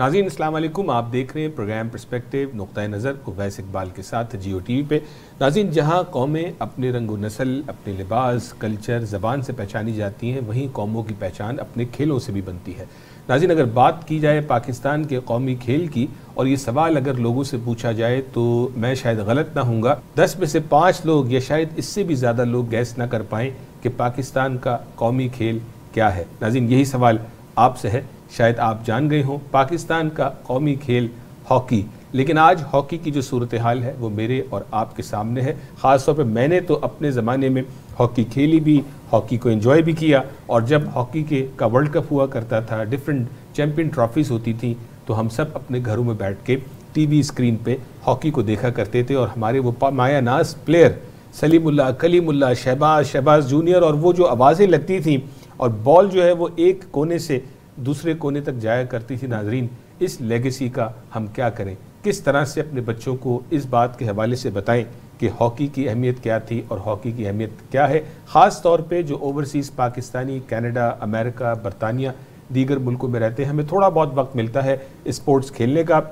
नाज़रीन अस्सलाम वालेकुम, आप देख रहे हैं प्रोग्राम पर्सपेक्टिव नुक्ता नज़र उवैस इकबाल के साथ जियो टीवी पे। नाज़रीन, जहां कौमें अपने रंग व नस्ल, अपने लिबास, कल्चर, ज़बान से पहचानी जाती हैं, वहीं कौमों की पहचान अपने खेलों से भी बनती है। नाज़रीन, अगर बात की जाए पाकिस्तान के कौमी खेल की और ये सवाल अगर लोगों से पूछा जाए तो मैं शायद गलत ना हूँगा, 10 में से 5 लोग या शायद इससे भी ज़्यादा लोग गैस ना कर पाएँ कि पाकिस्तान का कौमी खेल क्या है। नाज़रीन, यही सवाल आपसे है। शायद आप जान गए हों, पाकिस्तान का कौमी खेल हॉकी, लेकिन आज हॉकी की जो सूरत हाल है वो मेरे और आपके सामने है। ख़ास तौर पे मैंने तो अपने ज़माने में हॉकी खेली भी, हॉकी को एंजॉय भी किया, और जब हॉकी का वर्ल्ड कप हुआ करता था, डिफरेंट चैम्पियन ट्रॉफीज़ होती थी, तो हम सब अपने घरों में बैठ के टीवी स्क्रीन पे हॉकी को देखा करते थे। और हमारे वो मायानाज़ प्लेयर सलीमुल्लाह, कलीमुल्लाह, शहबाज जूनियर, और वो जो आवाज़ें लगती थी और बॉल जो है वो एक कोने से दूसरे कोने तक जाया करती थी। नाजरीन, इस लेगेसी का हम क्या करें, किस तरह से अपने बच्चों को इस बात के हवाले से बताएं कि हॉकी की अहमियत क्या थी और हॉकी की अहमियत क्या है। ख़ास तौर पे जो ओवरसीज़ पाकिस्तानी कनाडा, अमेरिका, बरतानिया, दीगर मुल्कों में रहते हैं, हमें थोड़ा बहुत वक्त मिलता है स्पोर्ट्स खेलने का।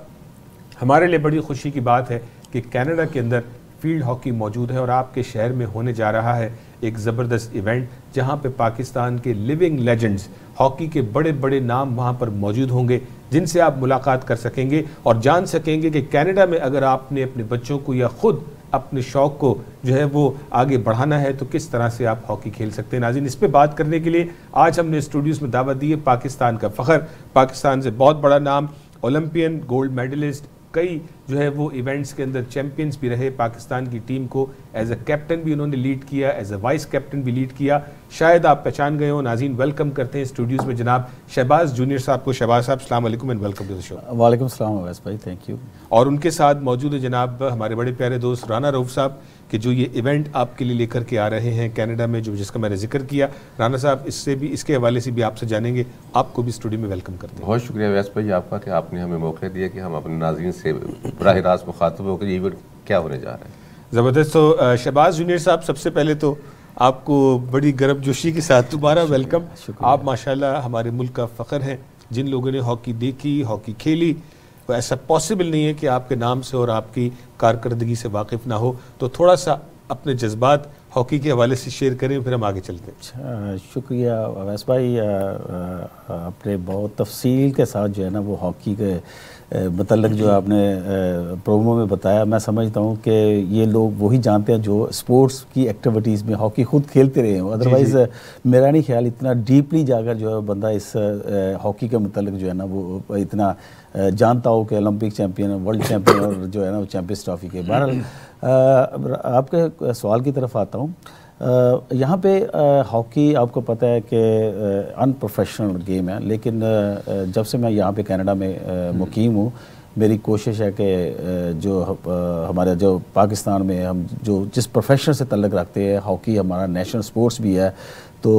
हमारे लिए बड़ी खुशी की बात है कि कनाडा के अंदर फील्ड हॉकी मौजूद है और आपके शहर में होने जा रहा है एक ज़बरदस्त इवेंट, जहां पे पाकिस्तान के लिविंग लेजेंड्स, हॉकी के बड़े बड़े नाम वहां पर मौजूद होंगे, जिनसे आप मुलाकात कर सकेंगे और जान सकेंगे कि कनाडा में अगर आपने अपने बच्चों को या ख़ुद अपने शौक़ को जो है वो आगे बढ़ाना है तो किस तरह से आप हॉकी खेल सकते हैं। नाज़रीन, इस पर बात करने के लिए आज हमने स्टूडियोज़ में दावत दी है पाकिस्तान का फ़ख्र, पाकिस्तान से बहुत बड़ा नाम, ओलंपियन, गोल्ड मेडलिस्ट, कई जो है वो इवेंट्स के अंदर चैंपियंस भी रहे, पाकिस्तान की टीम को एज अ कैप्टन भी उन्होंने लीड किया, एज अ वाइस कैप्टन भी लीड किया। शायद आप पहचान गए हो। नाज़रीन, वेलकम करते हैं स्टूडियोज़ में जनाब शहबाज जूनियर साहब को। शहबाज साहब, अस्सलाम वालेकुम and welcome to the show. वालेकुम सलाम अवैस भाई, थैंक यू। और उनके साथ मौजूद है जनाब हमारे बड़े प्यारे दोस्त राना रऊफ साहब कि जो ये इवेंट आपके लिए लेकर के आ रहे हैं कनाडा में, जो जिसका मैंने जिक्र किया। राना साहब, इससे भी, इसके हवाले से भी आपसे जानेंगे। आपको भी स्टूडियो में वेलकम करते हैं। बहुत शुक्रिया अवैस भाई आपका कि आपने हमें मौका दिया कि हम अपने नाज़रीन से बराह रास्त मुखातब होकर ये इवेंट क्या होने जा रहा है। ज़बरदस्त। तो शहबाज जूनियर साहब, सबसे पहले तो आपको बड़ी गर्मजोशी के साथ दोबारा वेलकम। आप माशाल्लाह हमारे मुल्क का फ़ख्र हैं। जिन लोगों ने हॉकी देखी, हॉकी खेली, तो ऐसा पॉसिबल नहीं है कि आपके नाम से और आपकी कारकर्दगी से वाकिफ़ ना हो। तो थोड़ा सा अपने जज्बात हॉकी के हवाले से शेयर करें, फिर हम आगे चलते हैं। अच्छा, शुक्रिया अवैस भाई, आपने बहुत तफसील के साथ जो है ना वो हॉकी के मतलब जो आपने प्रोमो में बताया। मैं समझता हूँ कि ये लोग वही जानते हैं जो स्पोर्ट्स की एक्टिविटीज़ में हॉकी खुद खेलते रहे हों। अदरवाइज़ मेरा नहीं ख्याल इतना डीपली जाकर जो है बंदा इस हॉकी के मतलब जो है ना वो इतना जानता हो कि ओलंपिक चैम्पियन, वर्ल्ड चैम्पियन और जो है ना वो चैम्पियंस ट्रॉफी के। बहरहाल आपके सवाल की तरफ आता हूँ। यहाँ पे हॉकी आपको पता है कि अनप्रोफेशनल गेम है, लेकिन जब से मैं यहाँ पे कनाडा में मुकीम हूँ, मेरी कोशिश है कि जो हमारे जो पाकिस्तान में हम जो जिस प्रोफेशन से तल्लुक़ रखते हैं, हॉकी हमारा नेशनल स्पोर्ट्स भी है, तो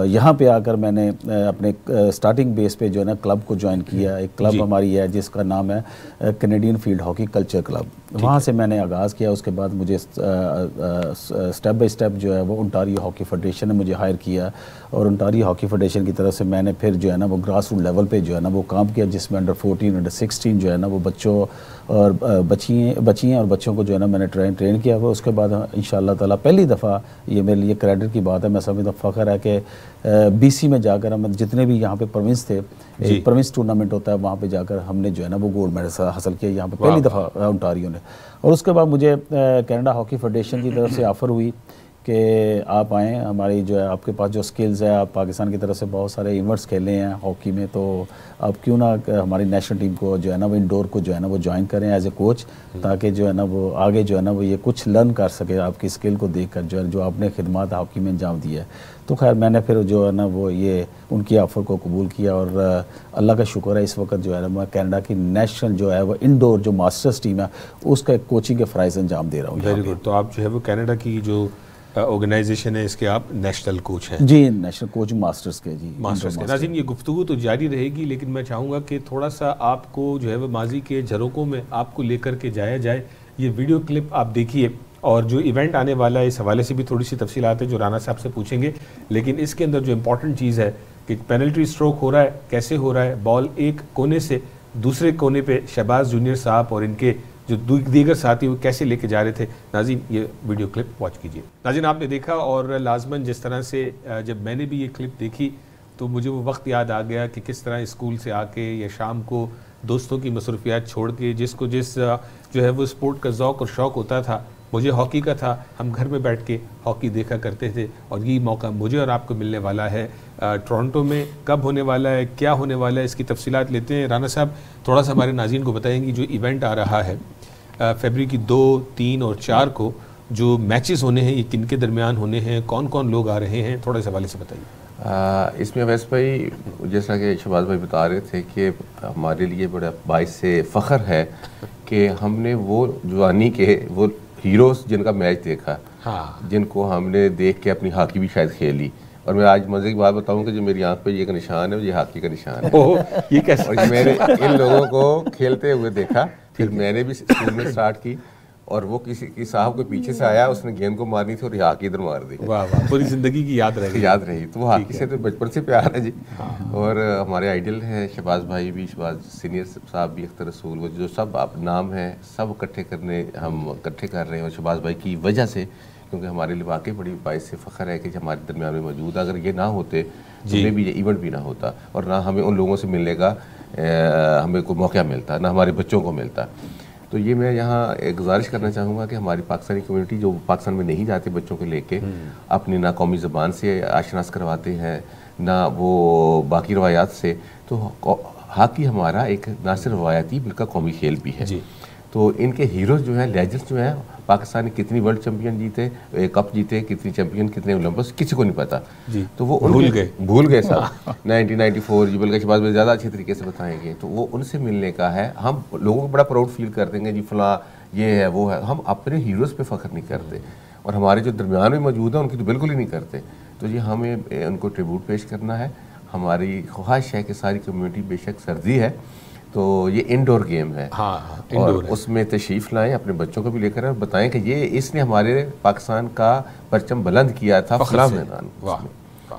यहाँ पे आकर मैंने अपने स्टार्टिंग बेस पे जो है ना क्लब को ज्वाइन किया। एक क्लब हमारी है जिसका नाम है Canadian field hockey culture club. वहाँ से मैंने आगाज़ किया। उसके बाद मुझे स्टेप बाय स्टेप जो है वो ओंटारियो हॉकी फेडरेशन ने मुझे हायर किया, और ओंटारियो हॉकी फेडरेशन की तरफ से मैंने फिर जो है ना वो ग्रास रूट लेवल पे जो है ना वो काम किया, जिसमें अंडर 14, अंडर 16 जो है ना वो बच्चों और बच्चियाँ और बच्चों को जो है ना मैंने ट्रेन किया हुआ। उसके बाद इंशाअल्लाह ताला पहली दफ़ा, ये मेरे लिए क्रेडिट की बात है, मैं समझता फ़ख्र है कि BC में जाकर हम जितने भी यहाँ पे प्रोविंस थे, एक प्रोविंस टूर्नामेंट होता है, वहाँ पे जाकर हमने जो है ना वो गोल्ड मेडल हासिल किया यहाँ पे पहली दफ़ा ओंटारियो ने। और उसके बाद मुझे कनाडा हॉकी फेडरेशन की तरफ से ऑफ़र हुई कि आप आएँ, हमारी जो है आपके पास जो स्किल्स है, आप पाकिस्तान की तरफ से बहुत सारे इवेंट्स खेले हैं हॉकी में, तो आप क्यों ना हमारी नेशनल टीम को जो है ना वो इंडोर को जो है ना वो ज्वाइन करें एज ए कोच, ताकि जो है ना वो आगे जो है ना वो ये कुछ लर्न कर सके आपकी स्किल को देखकर, जो है जो आपने खिदमत हॉकी में अंजाम दी है। तो खैर मैंने फिर जो है ना वो ये उनकी ऑफ़र को कबूल किया, और अल्लाह का शुक्र है इस वक्त जो है ना मैं कनाडा की नेशनल जो है वो इंडोर जो मास्टर्स टीम है उसका कोचिंग के फ़राइज़ अंजाम दे रहा हूँ। Very good. तो आप जो है वो कनाडा की जो ऑर्गेनाइजेशन है इसके आप नेशनल कोच हैं? जी, नेशनल कोच मास्टर्स के। जी, मास्टर्स के। नाज़रीन, ये गुफ्तगू तो जारी रहेगी, लेकिन मैं चाहूँगा कि थोड़ा सा आपको जो है वो माजी के झरोकों में आपको लेकर के जाया जाए। ये वीडियो क्लिप आप देखिए, और जो इवेंट आने वाला है इस हवाले से भी थोड़ी सी तफसीलात है जो राना साहब से पूछेंगे। लेकिन इसके अंदर जो इम्पोर्टेंट चीज़ है कि पेनल्टी स्ट्रोक हो रहा है, कैसे हो रहा है, बॉल एक कोने से दूसरे कोने पे शहबाज जूनियर साहब और इनके जो दीगर साथी वो कैसे लेके जा रहे थे। नाज़रीन ये वीडियो क्लिप वॉच कीजिए। नाज़रीन आपने देखा और लाजमन जिस तरह से जब मैंने भी ये क्लिप देखी तो मुझे वो वक्त याद आ गया कि किस तरह स्कूल से आके या शाम को दोस्तों की मसरूफियात छोड़ के जिसको जिस जो है वो स्पोर्ट का ज़ौक़ और शौक़ होता था, मुझे हॉकी का था, हम घर में बैठ के हॉकी देखा करते थे और ये मौका मुझे और आपको मिलने वाला है। टोरंटो में कब होने वाला है, क्या होने वाला है, इसकी तफसीलात लेते हैं। राना साहब थोड़ा सा हमारे नाज़रीन को बताएंगे जो इवेंट आ रहा है फरवरी की 2, 3 और 4 को जो मैचेस होने हैं ये किन के दरमियान होने हैं, कौन कौन लोग आ रहे हैं, थोड़ा इस हवाले से बताइए। इसमें अवैस भाई जैसा कि शहबाज भाई बता रहे थे कि हमारे लिए बड़ा बाइस से फ़ख्र है कि हमने वो जवानी के वो हीरोज़ जिनका मैच देखा, हाँ, जिनको हमने देख के अपनी हॉकी भी शायद खेली। और मैं आज मज़े की बात बताऊं कि जो मेरी आंख पे ये का निशान है ये हॉकी का निशान है। ये कैसे? और मैंने इन लोगों को खेलते हुए देखा, फिर मैंने भी स्कूल में स्टार्ट की और वो किसी साहब के पीछे से आया, उसने गेंद को मारनी थी और हॉकी इधर मार दी। वाह वाह, पूरी ज़िंदगी की याद रही। तो हॉकी से तो बचपन से प्यार है जी। और हमारे आइडल हैं शहबाज भाई भी, शहबाज सीनियर साहब भी, अख्तर रसूल, वो जो सब आप नाम हैं सब इकट्ठे हम इकट्ठे कर रहे हैं। और शहबाज भाई की वजह से, क्योंकि हमारे लिए वाकई बड़ी बाइस से फ़ख्र है कि हमारे दरमियान में मौजूद, अगर ये ना होते तो हमें भी ये इवेंट भी ना होता और ना हमें उन लोगों से मिलने का हमें को मौका मिलता, ना हमारे बच्चों को मिलता। तो ये मैं यहाँ एक गुजारिश करना चाहूँगा कि हमारी पाकिस्तानी कम्युनिटी जो पाकिस्तान में नहीं जाते बच्चों को लेके, अपनी ना कौमी ज़बान से आशनास करवाते हैं ना वो बाकी रवायात से, तो हॉकी हमारा एक ना सिर्फ रवायाती बल्कि कौमी खेल भी है। तो इनके हीरोज़ जो हैं, लेजेंड्स जो हैं, पाकिस्तान ने कितनी वर्ल्ड चैंपियन जीते, कप जीते, कितनी चैंपियन, कितने ओलंपिक्स, किसी को नहीं पता जी। तो वो भूल गए साहब 1994 जी, बल्कि बाद में ज़्यादा अच्छे तरीके से बताएंगे। तो वो उनसे मिलने का है। हम लोगों को बड़ा प्राउड फील कर देंगे जी, फलां ये है वो है। हम अपने हीरोज़ पे फ़ख्र नहीं करते और हमारे जो दरमियान में मौजूद है उनकी तो बिल्कुल ही नहीं करते। तो ये हमें उनको ट्रिब्यूट पेश करना है। हमारी ख्वाहिश है कि सारी कम्यूनिटी, बेशक सर्दी है तो ये इंडोर गेम है, हाँ, और उसमें तशरीफ़ लाएं, अपने बच्चों को भी लेकर आए, बताएं कि ये इसने हमारे पाकिस्तान का परचम बुलंद किया था फलां मैदान।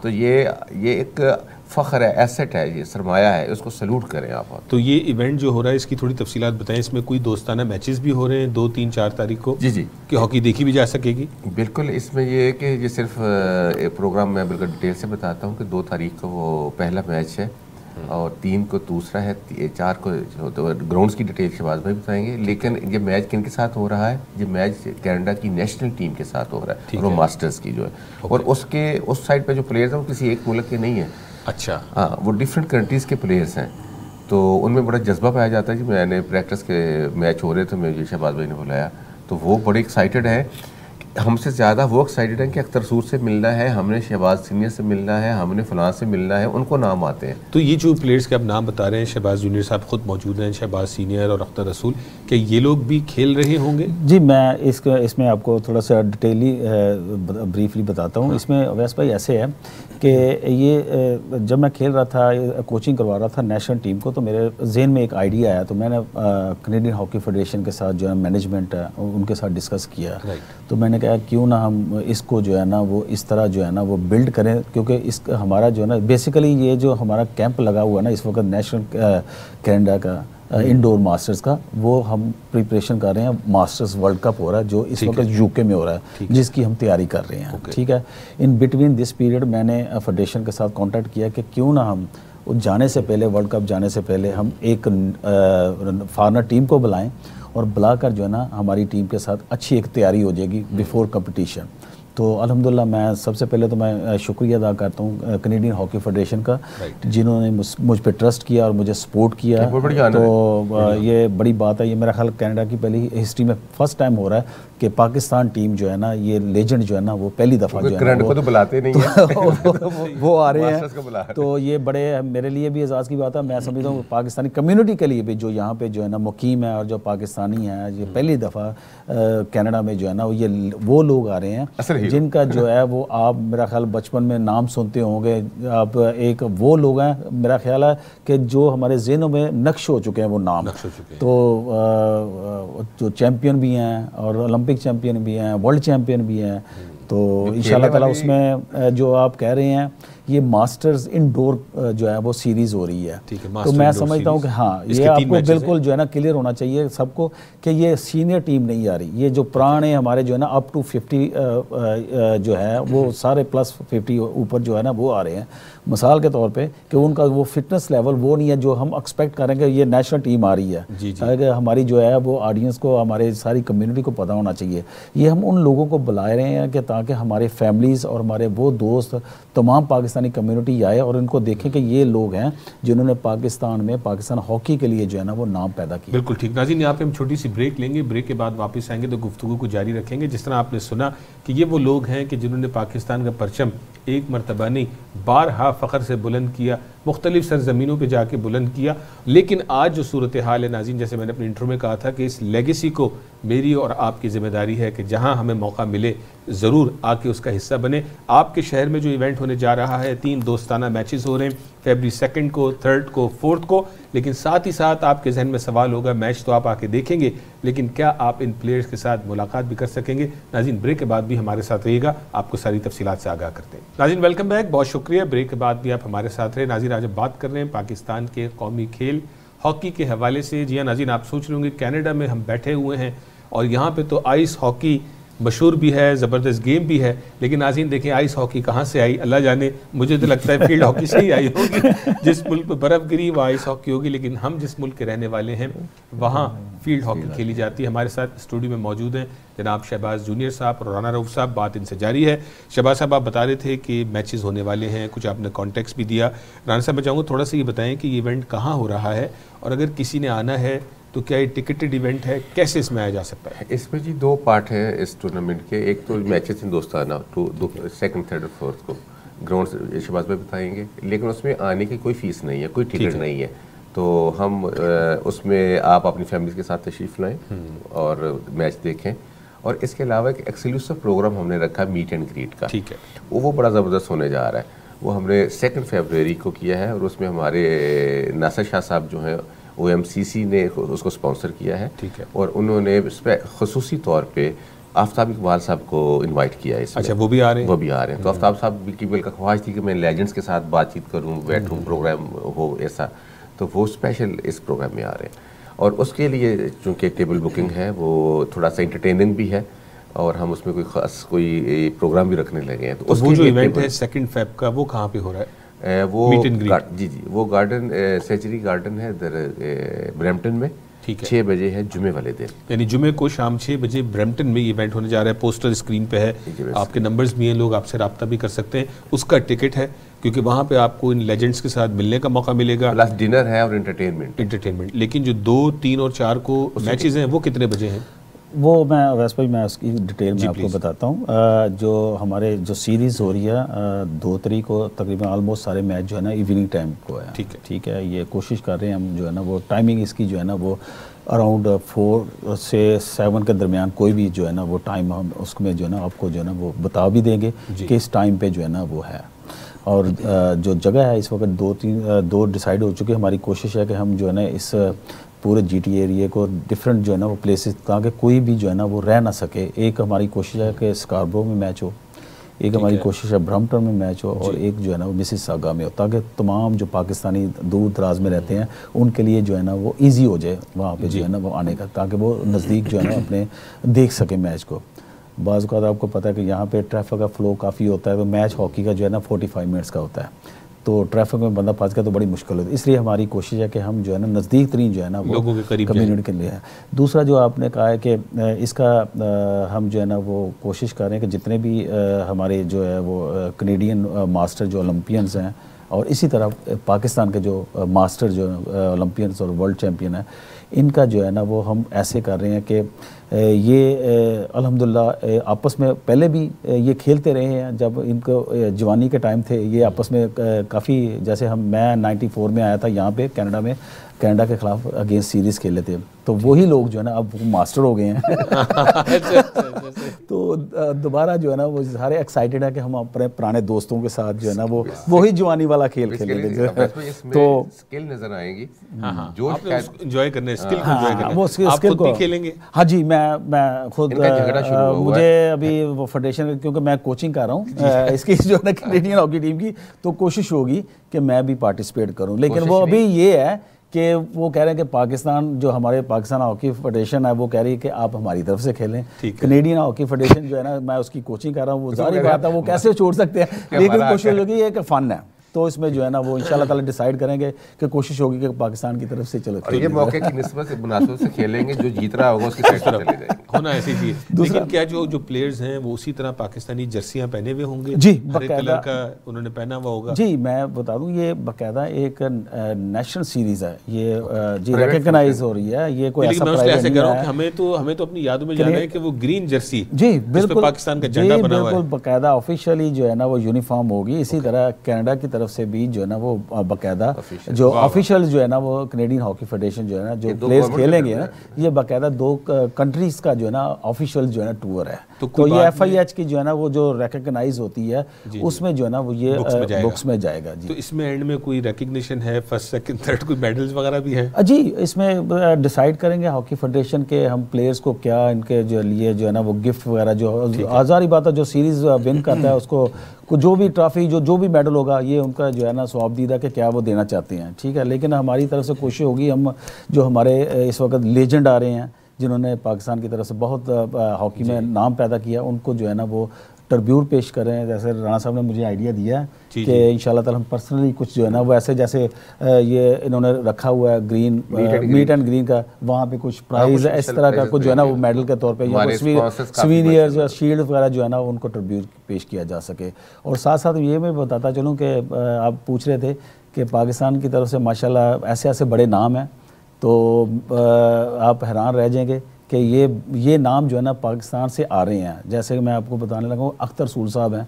तो ये एक फ़ख्र है, एसेट है, ये सरमाया है, उसको सैल्यूट करें आप। तो ये इवेंट जो हो रहा है इसकी थोड़ी तफसीलात बताएं। इसमें कोई दोस्ताना मैचेस भी हो रहे हैं 2, 3, 4 तारीख को? जी कि हॉकी देखी भी जा सकेगी? बिल्कुल। इसमें ये है कि ये सिर्फ एक प्रोग्राम मैं बिल्कुल डिटेल से बताता हूँ कि 2 तारीख को वो पहला मैच है और 3 को दूसरा है, 4 को तो ग्राउंड्स की डिटेल शहबाज भाई बताएंगे। लेकिन ये मैच किन के साथ हो रहा है? ये मैच कनाडा की नेशनल टीम के साथ हो रहा है, और वो मास्टर्स की जो है। और उसके उस साइड पे जो प्लेयर्स हैं वो किसी एक मुल्क के नहीं है। अच्छा, हाँ, वो डिफरेंट कंट्रीज़ के प्लेयर्स हैं। तो उनमें बड़ा जज्बा पाया जाता है जी। मैंने प्रैक्टिस के मैच हो रहे थे, मुझे शहबाज भाई ने बुलाया, तो वो बड़े एक्साइटेड है। हमसे ज़्यादा वो एक्साइटेड हैं कि अख्तर रसूल से मिलना है, हमने शहबाज सीनियर से मिलना है, हमने फलां से मिलना है, उनको नाम आते हैं। तो ये जो प्लेयर्स के आप नाम बता रहे हैं, शहबाज जूनियर साहब खुद मौजूद हैं, शहबाज सीनियर और अख्तर रसूल, क्या ये लोग भी खेल रहे होंगे? जी, मैं इसमें आपको थोड़ा सा डिटेली ब्रीफली बताता हूँ। इसमें अवैस भाई ऐसे है कि ये जब मैं खेल रहा था, कोचिंग करवा रहा था नेशनल टीम को, तो मेरे जहन में एक आइडिया आया। तो मैंने कैनेडियन हॉकी फेडरेशन के साथ जो है मैनेजमेंट है उनके साथ डिस्कस किया। तो मैंने कहा क्यों ना हम इसको जो है ना वो इस तरह जो है ना वो बिल्ड करें, क्योंकि इस हमारा जो है ना बेसिकली ये जो हमारा कैंप लगा हुआ है ना इस वक्त नेशनल कनाडा का इंडोर मास्टर्स का, वो हम प्रिपरेशन कर रहे हैं। मास्टर्स वर्ल्ड कप हो रहा है जो इस वक्त यूके में हो रहा है, जिसकी हम तैयारी कर रहे हैं। ठीक है, इन बिटवीन दिस पीरियड मैंने फेडरेशन के साथ कांटेक्ट किया कि क्यों ना हम जाने से पहले, वर्ल्ड कप जाने से पहले हम एक फॉरनर टीम को बुलाएं और बुलाकर जो है ना हमारी टीम के साथ अच्छी एक तैयारी हो जाएगी बिफोर कंपटीशन। तो अल्हम्दुलिल्लाह मैं सबसे पहले तो मैं शुक्रिया अदा करता हूँ कैनेडियन हॉकी फेडरेशन का, जिन्होंने मुझ पे ट्रस्ट किया और मुझे सपोर्ट किया। तो ये बड़ी बात है। ये मेरा ख्याल कनाडा की पहली हिस्ट्री में फर्स्ट टाइम हो रहा है कि पाकिस्तान टीम जो है ना, ये लेजेंड जो है ना वो पहली दफ़ा जो है ना तो बुलाते नहीं है वो आ रहे हैं। तो ये बड़े मेरे लिए भी एजाज़ की बात है। मैं समझता हूँ पाकिस्तानी कम्युनिटी के लिए भी जो यहाँ पे जो है ना मुकीम है और जो पाकिस्तानी है, ये पहली दफ़ा कनाडा में जो है ना वो लोग आ रहे हैं जिनका जो है वो आप मेरा ख्याल बचपन में नाम सुनते होंगे। आप एक वो लोग हैं मेरा ख्याल है कि जो हमारे ज़हनों में नक्श हो चुके हैं वो नाम। तो जो चैम्पियन भी हैं और ओलंपिक चैम्पियन भी हैं, वर्ल्ड चैम्पियन भी हैं। तो इंशाल्लाह ताला उसमें जो आप कह रहे हैं ये मास्टर्स इंडोर जो है वो सीरीज़ हो रही है। तो मैं समझता हूँ कि हाँ, ये आपको बिल्कुल जो है ना क्लियर होना चाहिए सबको कि ये सीनियर टीम नहीं आ रही, ये जो पुराने हमारे जो है ना अप टू 50 जो है वो सारे प्लस 50 ऊपर जो है ना वो आ रहे हैं, मिसाल के तौर पे कि उनका वो फिटनेस लेवल वो नहीं है जो हम एक्सपेक्ट करेंगे ये नेशनल टीम आ रही है। ताकि हमारी जो है वो ऑडियंस को, हमारे सारी कम्युनिटी को पता होना चाहिए। ये हम उन लोगों को बुला रहे हैं कि ताकि हमारे फैमिलीज़ और हमारे वो दोस्त तमाम पाकिस्तानी कम्युनिटी आए और इनको देखें कि ये लोग हैं जिन्होंने पाकिस्तान हॉकी के लिए जो है ना वो नाम पैदा किया। बिल्कुल ठीक। नाज़रीन, यहाँ पे हम छोटी सी ब्रेक लेंगे, ब्रेक के बाद वापस आएंगे तो गुफ्तगू को जारी रखेंगे। जिस तरह आपने सुना कि ये वो लोग हैं कि जिन्होंने पाकिस्तान का परचम एक मरतबा नहीं बारहा फ़ख्र से बुलंद किया, मुख्तलिफ सरजमीनों पे जाके बुलंद किया। लेकिन आज जो सूरत हाल है नाज़रीन, जैसे मैंने अपने इंट्रो में कहा था कि इस लेगेसी को मेरी और आपकी ज़िम्मेदारी है कि जहां हमें मौका मिले ज़रूर आके उसका हिस्सा बने। आपके शहर में जो इवेंट होने जा रहा है, 3 दोस्ताना मैचेस हो रहे हैं, फरवरी 2 को, 3 को, 4 को। लेकिन साथ ही साथ आपके जहन में सवाल होगा, मैच तो आप आके देखेंगे लेकिन क्या आप इन प्लेयर्स के साथ मुलाकात भी कर सकेंगे? नाज़रीन, ब्रेक के बाद भी हमारे साथ रहिएगा, आपको सारी तफसीलात से आगाह करते हैं। नाज़रीन, वेलकम बैक, बहुत शुक्रिया, ब्रेक के बाद भी आप हमारे साथ रहे। नाज़रीन, आज बात कर रहे हैं पाकिस्तान के कौमी खेल हॉकी के हवाले से। जी हाँ नाज़रीन, आप सोच रहे होंगे कनाडा में हम बैठे हुए हैं और यहाँ पे तो आइस हॉकी मशहूर भी है, ज़बरदस्त गेम भी है, लेकिन नाज़रीन देखें आइस हॉकी कहाँ से आई, अल्लाह जाने। मुझे तो लगता है फील्ड हॉकी से ही आई होगी। जिस मुल्क पर बर्फ़ गिरी वहाँ आइस हॉकी होगी, लेकिन हम जिस मुल्क के रहने वाले हैं वहाँ फील्ड हॉकी खेली जाती है। हमारे साथ स्टूडियो में मौजूद हैं जनाब शहबाज जूनियर साहब और राना रऊफ साहब। बात इनसे जारी है। शहबाज साहब, आप बता रहे थे कि मैचेस होने वाले हैं, कुछ आपने कॉन्टेक्स्ट भी दिया। राना साहब, मैं चाहूँगा थोड़ा सा ये बताएं कि ये इवेंट कहाँ हो रहा है और अगर किसी ने आना है तो क्या ये टिकटेड इवेंट है, कैसे इसमें आया जा सकता है? इसमें जी 2 पार्ट हैं इस टूर्नामेंट के। एक तो मैचेस इन दोस्ताना 2nd, 3rd और 4th को ग्राउंड से शहबाज में बताएंगे, लेकिन उसमें आने की कोई फीस नहीं है, कोई टिकट नहीं है। तो हम उसमें आप अपनी फैमिली के साथ तशरीफ़ लाएँ और मैच देखें। और इसके अलावा एक एक्सक्लूसिव प्रोग्राम हमने रखा मीट एंड ग्रीट का। ठीक है, वो बड़ा ज़बरदस्त होने जा रहा है। वो हमने 2 फरवरी को किया है और उसमें हमारे नासिर शाह साहब जो हैं OMCC ने उसको स्पॉन्सर किया है। ठीक है। और उन्होंने इस पर खुसूसी तौर पे आफ्ताब इकबाल साहब को इनवाइट किया है इसमें। अच्छा, वो भी आ रहे हैं? वो भी आ रहे हैं। तो आफ्ताब साहब की बिल्कुल ख्वाहिश थी कि मैं लेजेंड्स के साथ बातचीत करूं, बैठूं, प्रोग्राम हो ऐसा, तो वो स्पेशल इस प्रोग्राम में आ रहे हैं। और उसके लिए चूँकि टेबल बुकिंग है, वो थोड़ा सा इंटरटेनिंग भी है और हम उसमें कोई ख़ास कोई प्रोग्राम भी रखने लगे हैं। तो वो जो इवेंट है 2 फ़रवरी का, वो कहाँ पे हो रहा है? वो जी वो गार्डन सेंचुरी गार्डन है इधर ब्रैम्पटन में। ठीक है। 6 बजे है जुमे वाले दिन, यानी जुमे को शाम 6 बजे ब्रैम्पटन में इवेंट होने जा रहा है। पोस्टर स्क्रीन पे है, आपके नंबर्स भी हैं, लोग आपसे रब्ता भी कर सकते हैं। उसका टिकट है क्योंकि वहाँ पे आपको इन लेजेंड्स के साथ मिलने का मौका मिलेगा, प्लस डिनर है और एंटरटेनमेंट। लेकिन जो 2, 3 और 4 को मैचेस हैं वो कितने बजे हैं? वो मैं वैसे भाई मैं उसकी डिटेल में आपको बताता हूँ। जो हमारे जो सीरीज़ हो रही है 2 तारीख को तकरीबन ऑलमोस्ट सारे मैच जो है ना इवनिंग टाइम को है। ठीक है। ये कोशिश कर रहे हैं हम जो है ना वो टाइमिंग इसकी जो है ना वो अराउंड 4 से 7 के दरमियान कोई भी जो है ना वो टाइम हम उसमें जो है ना आपको जो है ना वो बता भी देंगे कि इस टाइम पे जो है ना वो है। और जो जगह है इस वक्त 2 डिसाइड हो चुके। हमारी कोशिश है कि हम जो है ना इस पूरे GT एरिया को डिफरेंट जो है ना वो प्लेसेस, ताकि कोई भी जो है ना वो रह ना सके। एक हमारी कोशिश है कि स्कार्बरो में मैच हो, एक हमारी कोशिश है ब्रम्पटन में मैच हो और एक जो है ना वो मिसिसागा में हो, ताकि तमाम जो पाकिस्तानी दूर दराज में रहते हैं उनके लिए जो है ना वो ईजी हो जाए वहाँ पे जो है ना वो आने का, ताकि वो नज़दीक जो है ना अपने देख सके मैच को। बाज़ औक़ात आपको पता है कि यहाँ पे ट्रैफिक का फ़्लो काफ़ी होता है, तो मैच हॉकी का जो है ना 45 मिनट्स का होता है, तो ट्रैफिक में बंदा फंस गया तो बड़ी मुश्किल होती है। इसलिए हमारी कोशिश है कि हम जो है ना नज़दीक तरीन जो है ना वो लोगों के करीब कम्युनिटी के लिए है। दूसरा जो आपने कहा है कि इसका हम जो है ना वो कोशिश कर रहे हैं कि जितने भी हमारे जो है वो कनेडियन मास्टर जो ओलंपियंस हैं और इसी तरह पाकिस्तान के जो मास्टर जो ओलंपियंस और वर्ल्ड चैम्पियन हैं, इनका जो है ना वो हम ऐसे कर रहे हैं कि ये अल्हम्दुलिल्लाह आपस में पहले भी ये खेलते रहे हैं। जब इनको जवानी के टाइम थे ये आपस में काफ़ी, जैसे मैं 94 में आया था यहाँ पे कनाडा के ख़िलाफ़ अगेंस्ट सीरीज़ खेले थे, तो वही लोग जो है ना अब मास्टर हो गए हैं। तो दोबारा जो है ना वो सारे एक्साइटेड है कि हम अपने पुराने दोस्तों के साथ जो है ना वो वही जवानी वाला खेल खेलेंगे। तो स्किल नजर आएगी जो एंजॉय करने स्किल को एंजॉय करें। वो आप स्किल खुद को भी खेलेंगे? हाँ जी, मैं खुद, मुझे अभी वो फेडरेशन, क्योंकि मैं कोचिंग कर रहा हूँ इसकी जो है ना कैनेडियन हॉकी टीम की, तो कोशिश होगी कि मैं भी पार्टिसिपेट करूँ, लेकिन वो अभी ये है कि वो कह रहे हैं कि पाकिस्तान, जो हमारे पाकिस्तान हॉकी फेडरेशन है, वो कह रही है कि आप हमारी तरफ से खेलें। कैनेडियन हॉकी फेडरेशन जो है ना, मैं उसकी कोचिंग कर रहा हूँ, वो जारी बात है वो कैसे छोड़ सकते हैं, लेकिन कोशिश होगी एक फ़न है, तो इसमें जो है ना वो इंशाल्लाह ताला डिसाइड करेंगे कि कोशिश होगी कि पाकिस्तान की तरफ से चलो। और ये मौके की निस्बत से मुनासिबत से खेलेंगे, जो जीत रहा होगा उसकी साइड चले जाएंगे, होना ऐसी चीज। लेकिन क्या जो प्लेयर्स हैं वो उसी तरह पाकिस्तानी जर्सियां पहने हुए होंगे? जी, हरे कलर का उन्होंने पहना हुआ होगा। जी, मैं बता दूं, ये बाकायदा एक नेशनल सीरीज है, ये जी रिकॉग्नाइज हो रही है, ये कोई ऐसा प्राइवेट नहीं है। हमें तो अपनी यादों में जाना है कि वो ग्रीन जर्सी, जी बिल्कुल, पाकिस्तान का झंडा बना हुआ है, बाकायदा ऑफिशियली जो है ना वो यूनिफॉर्म होगी। इसी तरह कनाडा की तरफ से भी जो है ना वो बाकायदा जो ऑफिशियल जो है ना वो कैनेडियन हॉकी फेडरेशन जो है ना, जो प्लेयर्स खेलेंगे ना, ये बाकायदा 2 कंट्रीज का जो है ना ऑफिशियल जो है ना टूर है। तो ये FIH की जो है ना वो जो रिकॉग्नाइज होती है, उसमें जो है ना वो ये बुक्स में जाएगा। जी, तो इसमें एंड में कोई रिकॉग्निशन है, फर्स्ट सेकंड थर्ड, कोई मेडल्स वगैरह भी है? जी, इसमें डिसाइड करेंगे हॉकी फेडरेशन के हम प्लेयर्स को क्या इनके जो लिए जो है ना वो गिफ्ट वगैरह, जो आज़ारी बात है, जो सीरीज विन करता है उसको जो भी ट्रॉफी, जो भी मेडल होगा, ये उनका जो है ना स्वाबदीदा के क्या वो देना चाहते हैं, ठीक है। लेकिन हमारी तरफ से कोशिश होगी, हम जो हमारे इस वक्त लेजेंड आ रहे हैं जिन्होंने पाकिस्तान की तरफ से बहुत हॉकी में नाम पैदा किया, उनको जो है ना वो ट्रिब्यूट पेश करें। जैसे राणा साहब ने मुझे आइडिया दिया है कि इंशाल्लाह ताला हम पर्सनली कुछ जो है ना वो ऐसे, जैसे ये इन्होंने रखा हुआ है ग्रीन मीट एंड ग्रीन का, वहाँ पे कुछ प्राइज इस तरह का कुछ जो है ना वो मेडल के तौर पे, या स्वीनियर्स या शील्ड वगैरह जो है ना उनको ट्रिब्यूट पेश किया जा सके। और साथ साथ ये मैं बताता चलूँ कि आप पूछ रहे थे कि पाकिस्तान की तरफ से माशाल्लाह ऐसे ऐसे बड़े नाम हैं, तो आप हैरान रह जाएंगे कि ये नाम जो है ना पाकिस्तान से आ रहे हैं। जैसे कि मैं आपको बताने लगा हूँ, अख्तर सूल साहब हैं,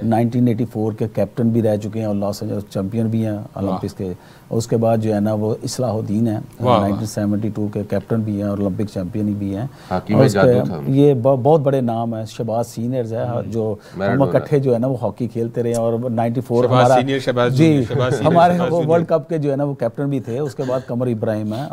1984 के कैप्टन भी रह चुके हैं और लॉस एंजल्स चैंपियन भी हैं ओलंपिक्स के। उसके बाद जो है ना वो इस्लाहुद्दीन हैं, 1972 के कैप्टन भी हैं और ओलंपिक चैंपियन भी हैं। और ये बहुत बड़े नाम हैं। शहबाज सीनियर्स है, जो हम इकट्ठे जो है ना वो हॉकी खेलते रहे, और 94 हमारा जी हमारे वो वर्ल्ड कप के जो है ना वो कैप्टन भी थे। उसके बाद कमर इब्राहिम है,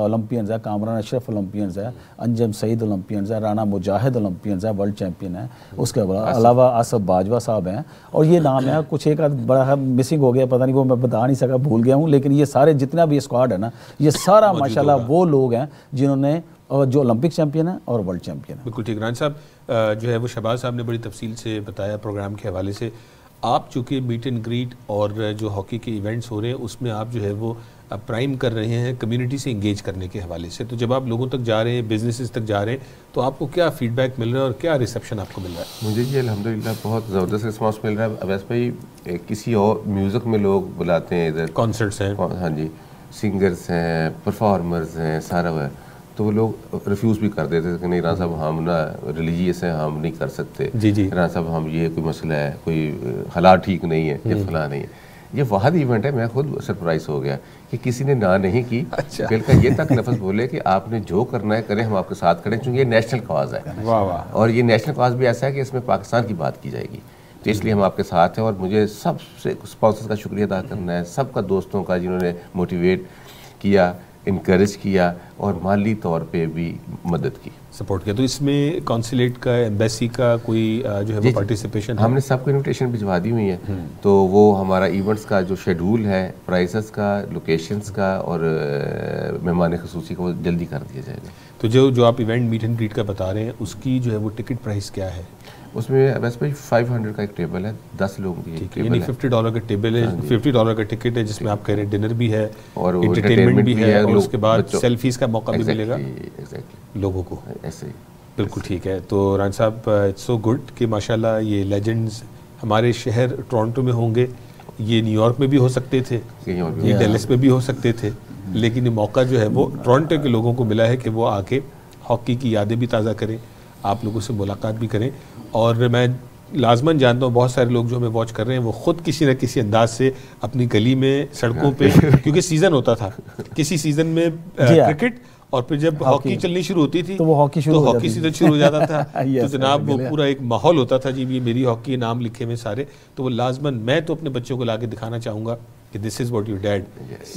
ओलंपियंस है, कामरान अशरफ ओलंपियंस है, अंजम सईद ओलंपियंस है, राना मुजाहिद ओलंपियंस है, वर्ल्ड चैंपियन है। उसके अलावा आसफ बाजवा साहब हैं, और ये नाम है, कुछ एक बड़ा मिसिंग हो गया, पता नहीं वो मैं बता नहीं सका, भूल गया हूँ। लेकिन ये सारे जितना भी स्क्वाड है ना, ये सारा माशाल्लाह वो लोग हैं जिन्होंने जो ओलंपिक चैंपियन है और वर्ल्ड चैंपियन है। बिल्कुल ठीक। राना साहब जो है वो शहबाज साहब ने बड़ी तफसील से बताया प्रोग्राम के हवाले से। आप चूँकि मीट एंड ग्रीट और जो हॉकी के इवेंट्स हो रहे हैं उसमें आप जो है वो प्राइम कर रहे हैं कम्युनिटी से इंगेज करने के हवाले से, तो जब आप लोगों तक जा रहे हैं, बिजनेसेस तक जा रहे हैं, तो आपको क्या फीडबैक मिल रहा है और क्या रिसेप्शन आपको मिल रहा है? मुझे जी अल्हम्दुलिल्लाह बहुत ज़बरदस्त रिस्पांस मिल रहा है। अवैस भाई, किसी और म्यूज़िक में लोग बुलाते हैं, इधर कॉन्सर्ट्स हैं, हाँ जी, सिंगर्स हैं, परफॉर्मर्स हैं, सारा है, तो वो लोग रिफ्यूज़ भी कर देते थे कि नहीं राना साहब हम ना रिलीजियस हैं, हम नहीं कर सकते। जी राना साहब हम ये कोई मसला है, कोई हालात ठीक नहीं है, ये फला नहीं है। ये वाहद इवेंट है, मैं खुद सरप्राइज हो गया कि किसी ने ना नहीं की। अच्छा। बल्कि ये तक लफ्ज़ बोले कि आपने जो करना है करें, हम आपके साथ खड़े, क्योंकि ये नेशनल कॉज है। वाह वाह। और ये नेशनल कॉज भी ऐसा है कि इसमें पाकिस्तान की बात की जाएगी, तो इसलिए हम आपके साथ हैं। और मुझे सबसे स्पॉन्सर्स का शुक्रिया अदा करना है, सबका दोस्तों का जिन्होंने मोटिवेट किया, इनकरेज किया और माली तौर पे भी मदद की, सपोर्ट किया। तो इसमें कॉन्सुलेट का, एम्बेसी का कोई जो है वो पार्टिसिपेशन है? हमने सबको इनविटेशन भिजवा दी हुई है, तो वो हमारा इवेंट्स का जो शेड्यूल है, प्राइसेस का, लोकेशंस का और मेहमान ख़ुसूसी का, वो जल्दी कर दिया जाएगा। तो जो आप इवेंट मीट एंड ग्रीट का बता रहे हैं उसकी जो है वो टिकट प्राइस क्या है? उसमें वैसे भाई 500 का एक टेबल है, 10 लोगों की एक टेबल यानी है। $50 का टेबल है, $50 का टिकट है, जिसमें आप कह रहे हैं डिनर भी है और एंटरटेनमेंट भी है, और उसके बाद सेल्फीज का मौका भी मिलेगा लोगों को। ऐसे ही बिल्कुल ठीक है। तो राना साहब, इट्स सो गुड कि माशाल्लाह ये लेजेंड्स हमारे शहर टोरंटो में होंगे, ये न्यूयॉर्क में भी हो सकते थे, ये डेलस में भी हो सकते थे, लेकिन ये मौका जो है वो टोरंटो के लोगों को मिला है कि वो आके हॉकी की यादें भी ताज़ा करें, आप लोगों से मुलाकात भी करें। और मैं लाजमन जानता हूँ बहुत सारे लोग जो हमें वॉच कर रहे हैं वो खुद किसी न किसी अंदाज से अपनी गली में, सड़कों पे, क्योंकि सीज़न होता था, किसी सीज़न में क्रिकेट, और फिर जब हॉकी चलनी शुरू होती थी तो वो हॉकी सीजन शुरू हो जाता था। तो जनाब वो पूरा एक माहौल होता था जी, ये मेरी हॉकी, नाम लिखे हुए सारे, तो वो लाजमन मैं तो अपने बच्चों को लाके दिखाना चाहूँगा कि this is what your dad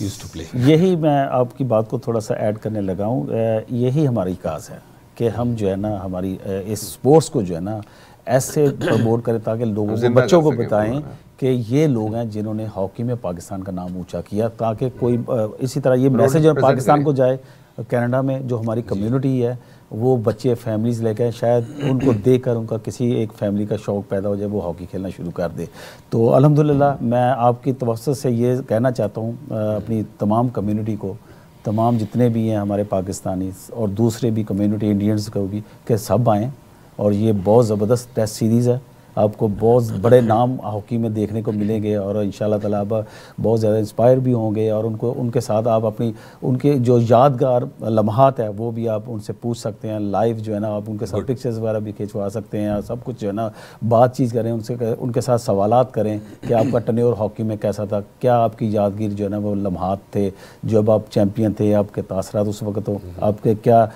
used to play. यही मैं आपकी बात को थोड़ा सा ऐड करने लगा हूँ, यही हमारी काज है कि हम जो है ना हमारी इस स्पोर्ट्स को जो है ना ऐसे प्रमोट करें ताकि लोगों को, बच्चों को बताएं कि ये लोग हैं जिन्होंने हॉकी में पाकिस्तान का नाम ऊंचा किया, ताकि कोई इसी तरह ये मैसेज पाकिस्तान को जाए। कनाडा में जो हमारी कम्युनिटी है वो बच्चे फैमिलीज़ लेकर शायद उनको देखकर उनका किसी एक फैमिली का शौक़ पैदा हो जाए, वो हॉकी खेलना शुरू कर दे। तो अल्हम्दुलिल्लाह मैं आपकी तवज्जो से ये कहना चाहता हूँ अपनी तमाम कम्युनिटी को, तमाम जितने भी हैं हमारे पाकिस्तानी और दूसरे भी कम्युनिटी इंडियंस को भी, कि सब आएँ। और ये बहुत ज़बरदस्त टेस्ट सीरीज़ है, आपको बहुत बड़े नाम हॉकी में देखने को मिलेंगे और इंशाल्लाह ताला आप बहुत ज़्यादा इंस्पायर भी होंगे और उनके साथ आप अपनी उनके जो यादगार लम्हात है वो भी आप उनसे पूछ सकते हैं। लाइव जो है ना आप उनके साथ पिक्चर्स वगैरह भी खिंचवा सकते हैं, सब कुछ जो है ना बातचीत करें उनसे, उनके साथ सवालात करें कि आपका टन्योर हॉकी में कैसा था, क्या आपकी यादगिर जो है ना वो लम्हात थे जब आप चैम्पियन थे, आपके तासरात उस वक्त तो आपके क्या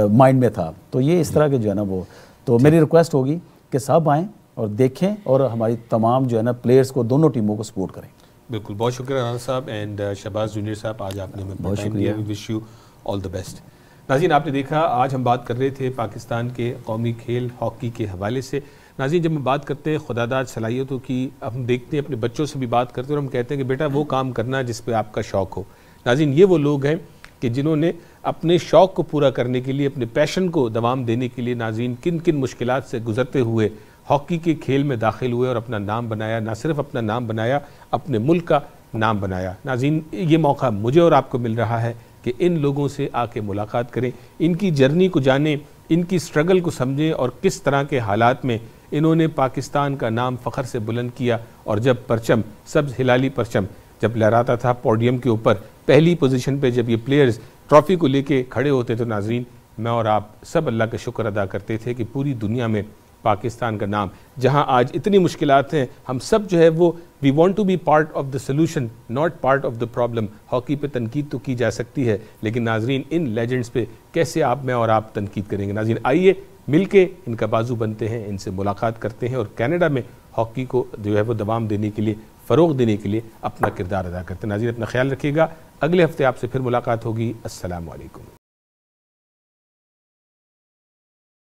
माइंड में था। तो ये इस तरह के जो है ना वो, तो मेरी रिक्वेस्ट होगी कि सब आएँ और देखें और हमारी तमाम जो है ना प्लेयर्स को, दोनों टीमों को सपोर्ट करें। बिल्कुल, बहुत शुक्रिया राना साहब एंड शहबाज जूनियर साहब, आज आपने हमें बहुत शुक्रिया, wish you all the best. नाज़रीन, आपने देखा आज हम बात कर रहे थे पाकिस्तान के कौमी खेल हॉकी के हवाले से। नाज़रीन, जब हम बात करते हैं खुदादाद सलाहियतों की, हम देखते हैं अपने बच्चों से भी बात करते हैं और हम कहते हैं कि बेटा वो काम करना जिस पे आपका शौक़ हो। नाज़रीन, ये वो लोग हैं कि जिन्होंने अपने शौक़ को पूरा करने के लिए, अपने पैशन को दवाम देने के लिए नाज़रीन किन किन मुश्किलात से गुजरते हुए हॉकी के खेल में दाखिल हुए और अपना नाम बनाया। ना सिर्फ अपना नाम बनाया, अपने मुल्क का नाम बनाया। नाज़रीन, ये मौका मुझे और आपको मिल रहा है कि इन लोगों से आके मुलाकात करें, इनकी जर्नी को जानें, इनकी स्ट्रगल को समझें और किस तरह के हालात में इन्होंने पाकिस्तान का नाम फ़ख्र से बुलंद किया। और जब परचम, सब्ज़ हिलाली परचम जब लहराता था पोडियम के ऊपर, पहली पोजीशन पे जब ये प्लेयर्स ट्रॉफ़ी को लेके खड़े होते तो नाज़रीन मैं और आप सब अल्लाह का शुक्र अदा करते थे कि पूरी दुनिया में पाकिस्तान का नाम, जहां आज इतनी मुश्किलात हैं, हम सब जो है वो we want to be part of the solution not part of the problem. Hockey पे तनकीद तो की जा सकती है, लेकिन नाज़रीन इन लेजेंड्स पे कैसे आप, मैं और आप तनकीद करेंगे। नाज़रीन, आइए मिलके इनका बाजू बनते हैं, इनसे मुलाकात करते हैं और कनाडा में हॉकी को जो है वो दवाम देने के लिए, फ़रोग़ देने के लिए अपना किरदार अदा करते हैं। नाज़रीन, अपना ख्याल रखिएगा, अगले हफ्ते आपसे फिर मुलाकात होगी। अस्सलामु अलैकुम।